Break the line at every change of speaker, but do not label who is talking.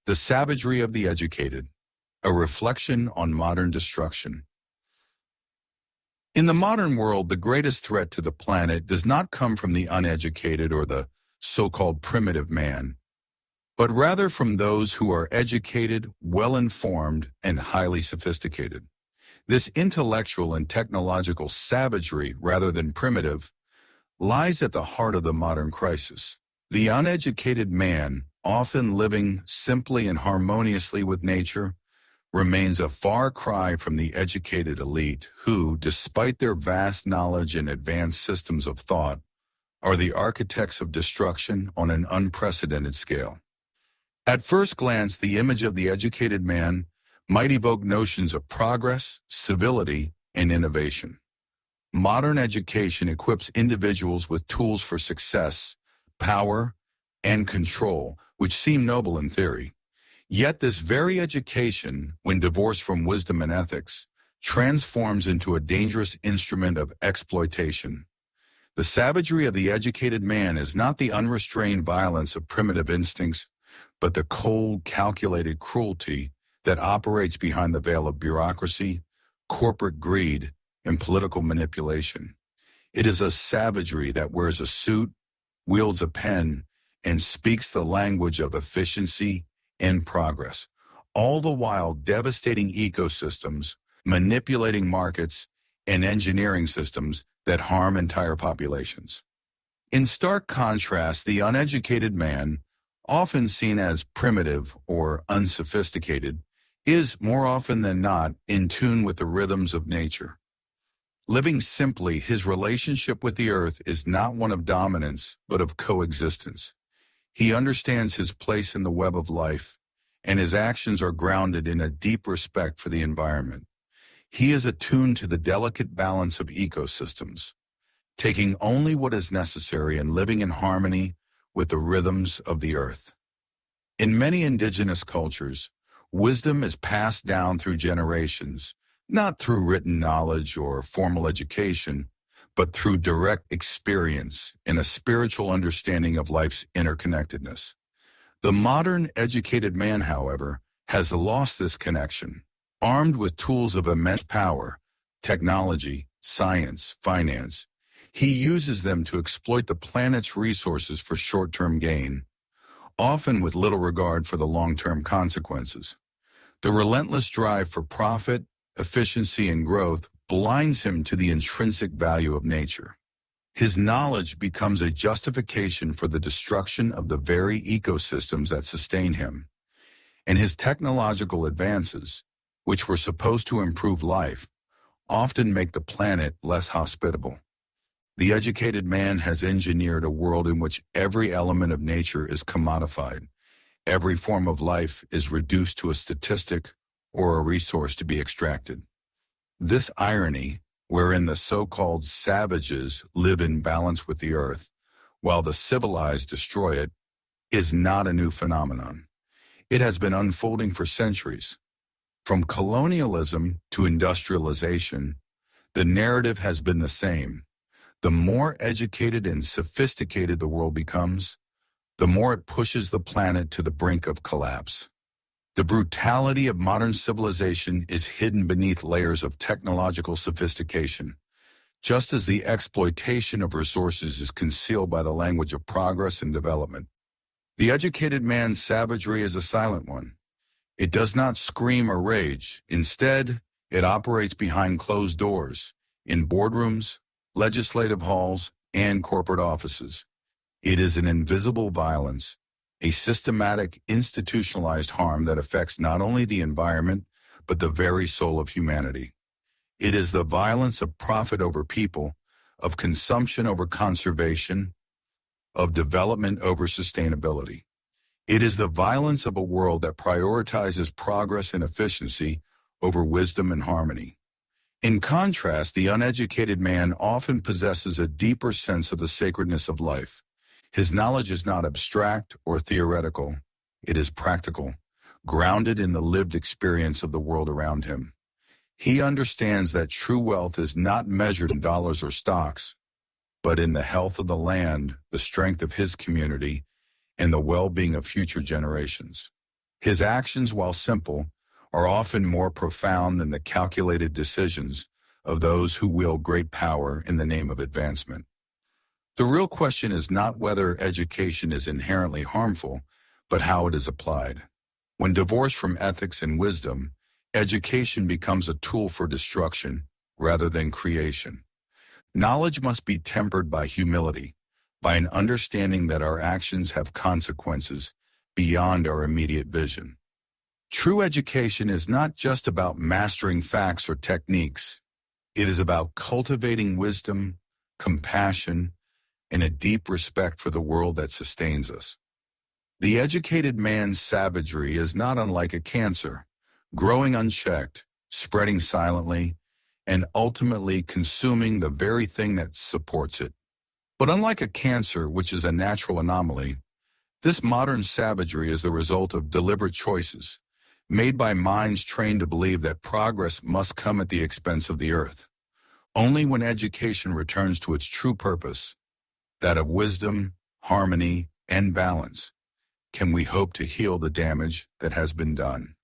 The Savagery of the Educated, a reflection on modern destruction. In the modern world, the greatest threat to the planet does not come from the uneducated or the so-called primitive man, but rather from those who are educated, well-informed, and highly sophisticated. This intellectual and technological savagery, rather than primitive, lies at the heart of the modern crisis. The uneducated man, often living simply and harmoniously with nature, remains a far cry from the educated elite who, despite their vast knowledge and advanced systems of thought, are the architects of destruction on an unprecedented scale. At first glance, the image of the educated man might evoke notions of progress, civility, and innovation. Modern education equips individuals with tools for success, power, and control, which seem noble in theory. Yet this very education, when divorced from wisdom and ethics, transforms into a dangerous instrument of exploitation. The savagery of the educated man is not the unrestrained violence of primitive instincts, but the cold, calculated cruelty that operates behind the veil of bureaucracy, corporate greed, and political manipulation. It is a savagery that wears a suit, wields a pen, and speaks the language of efficiency and progress, all the while devastating ecosystems, manipulating markets, and engineering systems that harm entire populations. In stark contrast, the uneducated man, often seen as primitive or unsophisticated, is more often than not in tune with the rhythms of nature. Living simply, his relationship with the earth is not one of dominance, but of coexistence. He understands his place in the web of life, and his actions are grounded in a deep respect for the environment. He is attuned to the delicate balance of ecosystems, taking only what is necessary and living in harmony with the rhythms of the earth. In many indigenous cultures, wisdom is passed down through generations, not through written knowledge or formal education, but through direct experience and a spiritual understanding of life's interconnectedness. The modern educated man, however, has lost this connection. Armed with tools of immense power, technology, science, finance, he uses them to exploit the planet's resources for short-term gain, often with little regard for the long-term consequences. The relentless drive for profit, efficiency, and growth blinds him to the intrinsic value of nature. His knowledge becomes a justification for the destruction of the very ecosystems that sustain him. And his technological advances, which were supposed to improve life, often make the planet less hospitable. The educated man has engineered a world in which every element of nature is commodified. Every form of life is reduced to a statistic or a resource to be extracted. This irony, wherein the so-called savages live in balance with the earth, while the civilized destroy it, is not a new phenomenon. It has been unfolding for centuries. From colonialism to industrialization, the narrative has been the same. The more educated and sophisticated the world becomes, the more it pushes the planet to the brink of collapse. The brutality of modern civilization is hidden beneath layers of technological sophistication, just as the exploitation of resources is concealed by the language of progress and development. The educated man's savagery is a silent one. It does not scream or rage. Instead, it operates behind closed doors, in boardrooms, legislative halls, and corporate offices. It is an invisible violence, a systematic, institutionalized harm that affects not only the environment, but the very soul of humanity. It is the violence of profit over people, of consumption over conservation, of development over sustainability. It is the violence of a world that prioritizes progress and efficiency over wisdom and harmony. In contrast, the uneducated man often possesses a deeper sense of the sacredness of life. His knowledge is not abstract or theoretical. It is practical, grounded in the lived experience of the world around him. He understands that true wealth is not measured in dollars or stocks, but in the health of the land, the strength of his community, and the well-being of future generations. His actions, while simple, are often more profound than the calculated decisions of those who wield great power in the name of advancement. The real question is not whether education is inherently harmful, but how it is applied. When divorced from ethics and wisdom, education becomes a tool for destruction rather than creation. Knowledge must be tempered by humility, by an understanding that our actions have consequences beyond our immediate vision. True education is not just about mastering facts or techniques. It is about cultivating wisdom, compassion, and a deep respect for the world that sustains us. The educated man's savagery is not unlike a cancer, growing unchecked, spreading silently, and ultimately consuming the very thing that supports it. But unlike a cancer, which is a natural anomaly, this modern savagery is the result of deliberate choices, made by minds trained to believe that progress must come at the expense of the earth. Only when education returns to its true purpose, that of wisdom, harmony, and balance, can we hope to heal the damage that has been done.